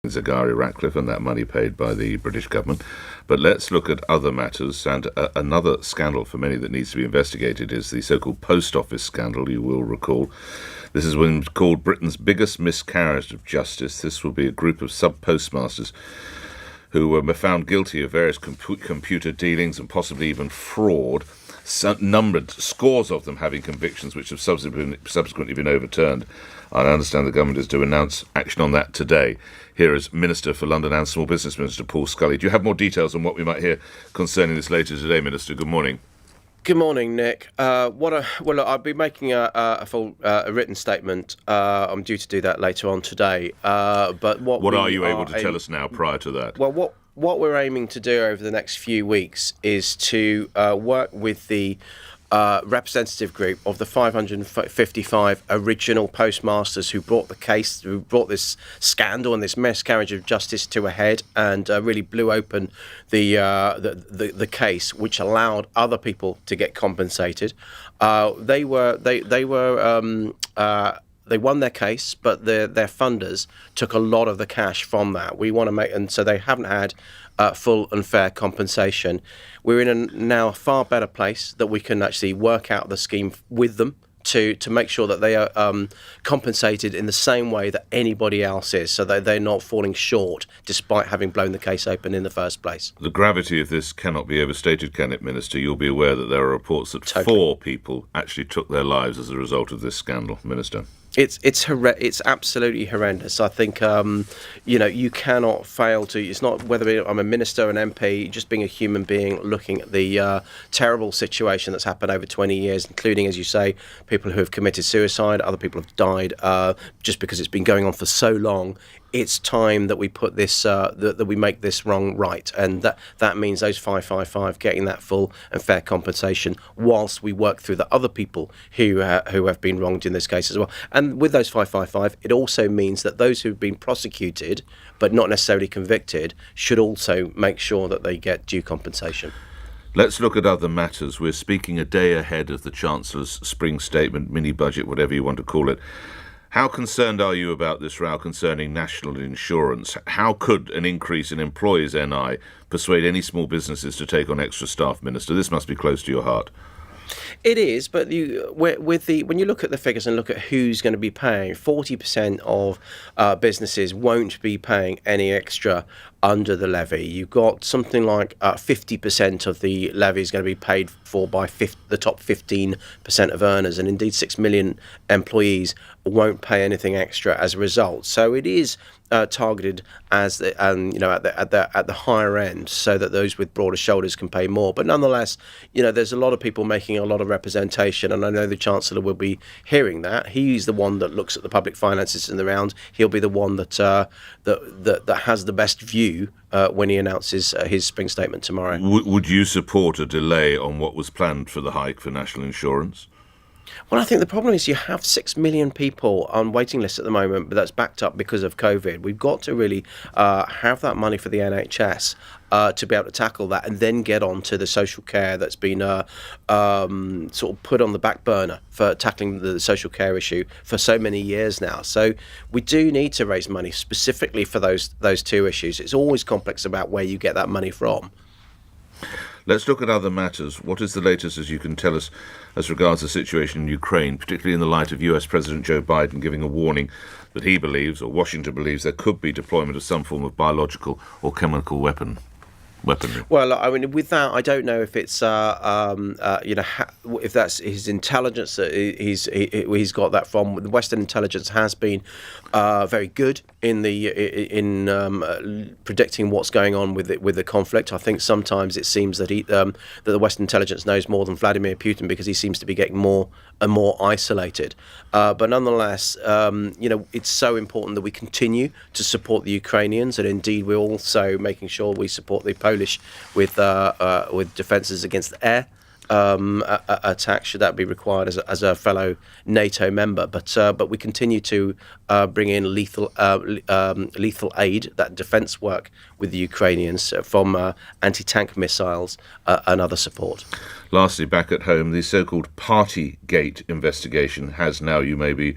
Zaghari Ratcliffe and that money paid by the British government. But let's look at other matters. And another scandal for many that needs to be investigated is the so-called post office scandal, you will recall. This is when called Britain's biggest miscarriage of justice. This will be a group of sub-postmasters who were found guilty of various computer dealings and possibly even fraud, numbered scores of them having convictions which have subsequently been overturned. I understand the government is to announce action on that today. Here is Minister for London and Small Business, Minister Paul Scully. Do you have more details on what we might hear concerning this later today, Minister? Good morning. Good morning, Nick. Look, I'll be making a full written statement. I'm due to do that later on today. But what are you able to tell us now prior to that? Well, what we're aiming to do over the next few weeks is to work with the representative group of the 555 original postmasters who brought the case, who brought this scandal and this miscarriage of justice to a head, and really blew open the case, which allowed other people to get compensated. They won their case, but their funders took a lot of the cash from that. We want to and so they haven't had full and fair compensation. We're in now a far better place that we can actually work out the scheme with them to make sure that they are compensated in the same way that anybody else is, so that they're not falling short despite having blown the case open in the first place. The gravity of this cannot be overstated, can it, Minister? You'll be aware that there are reports that Totally. 4 people actually took their lives as a result of this scandal, Minister. It's absolutely horrendous. I think you cannot fail to. It's not whether I'm a minister, an MP, just being a human being, looking at the terrible situation that's happened over 20 years, including, as you say, people who have committed suicide, other people have died just because it's been going on for so long. It's time that we put this, that we make this wrong right, and that means those 555 getting that full and fair compensation, whilst we work through the other people who have been wronged in this case as well. And with those 555, it also means that those who've been prosecuted but not necessarily convicted should also make sure that they get due compensation. Let's look at other matters. We're speaking a day ahead of the Chancellor's spring statement, mini-budget, whatever you want to call it. How concerned are you about this row concerning national insurance? How could an increase in employees' NI persuade any small businesses to take on extra staff, Minister? This must be close to your heart. It is, but when you look at the figures and look at who's going to be paying, 40% of businesses won't be paying any extra under the levy. You've got something like 50% of the levy is going to be paid for by the top 15% of earners, and indeed 6 million employees won't pay anything extra as a result. So it is targeted as at the higher end, so that those with broader shoulders can pay more. But nonetheless, there's a lot of people making a lot of representation, and I know the Chancellor will be hearing that. He's the one that looks at the public finances in the round. He'll be the one that has the best view when he announces his spring statement tomorrow. Would you support a delay on what was planned for the hike for national insurance? Well, I think the problem is you have 6 million people on waiting lists at the moment, but that's backed up because of COVID. We've got to really have that money for the NHS to be able to tackle that, and then get on to the social care that's been sort of put on the back burner for tackling the social care issue for so many years now. So we do need to raise money specifically for those two issues. It's always complex about where you get that money from. Let's look at other matters. What is the latest, as you can tell us, as regards the situation in Ukraine, particularly in the light of US President Joe Biden giving a warning that he believes, or Washington believes, there could be deployment of some form of biological or chemical weaponry? Well, I mean, with that, I don't know if it's if that's his intelligence that he's got that from. The Western intelligence has been very good in predicting what's going on with the conflict. I think sometimes it seems that that the Western intelligence knows more than Vladimir Putin, because he seems to be getting more and more isolated. But nonetheless, it's so important that we continue to support the Ukrainians, and indeed we're also making sure we support the Polish with defences against air attack, should that be required as a fellow NATO member. But we continue to bring in lethal aid, that defence work with the Ukrainians from anti-tank missiles and other support. Lastly, back at home, the so-called Partygate investigation has now, you may be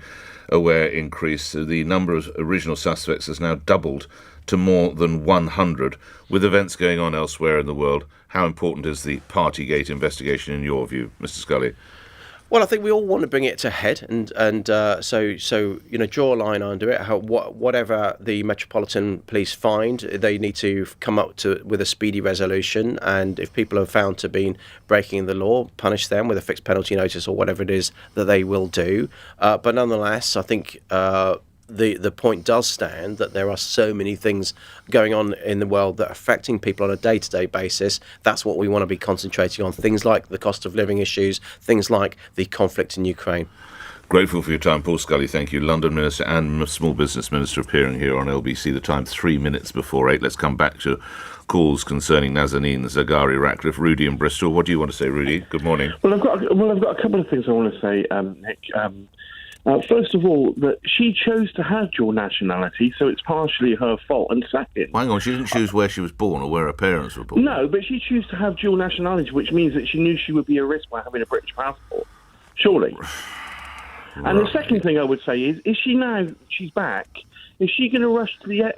aware increase. The number of original suspects has now doubled to more than 100, with events going on elsewhere in the world. How important is the Partygate investigation in your view, Mr. Scully? Well, I think we all want to bring it to head, and so draw a line under it. Whatever the Metropolitan Police find, they need to come up with a speedy resolution. And if people are found to be breaking the law, punish them with a fixed penalty notice or whatever it is that they will do. But nonetheless, I think the point does stand that there are so many things going on in the world that are affecting people on a day-to-day basis. That's what we want to be concentrating on. Things like the cost of living issues, things like the conflict in Ukraine. Grateful for your time, Paul Scully. Thank you. London Minister and Small Business Minister appearing here on LBC. The time 3 minutes before 8. Let's come back to calls concerning Nazanin Zaghari Ratcliffe. Rudy in Bristol. What do you want to say, Rudy? Good morning. Well, I've got a couple of things I want to say, Nick. First of all, that she chose to have dual nationality, so it's partially her fault. And second... Hang on, she didn't choose where she was born or where her parents were born. No, but she chose to have dual nationality, which means that she knew she would be at risk by having a British passport. Surely. Right. And the second thing I would say is she's back, is she going to rush to the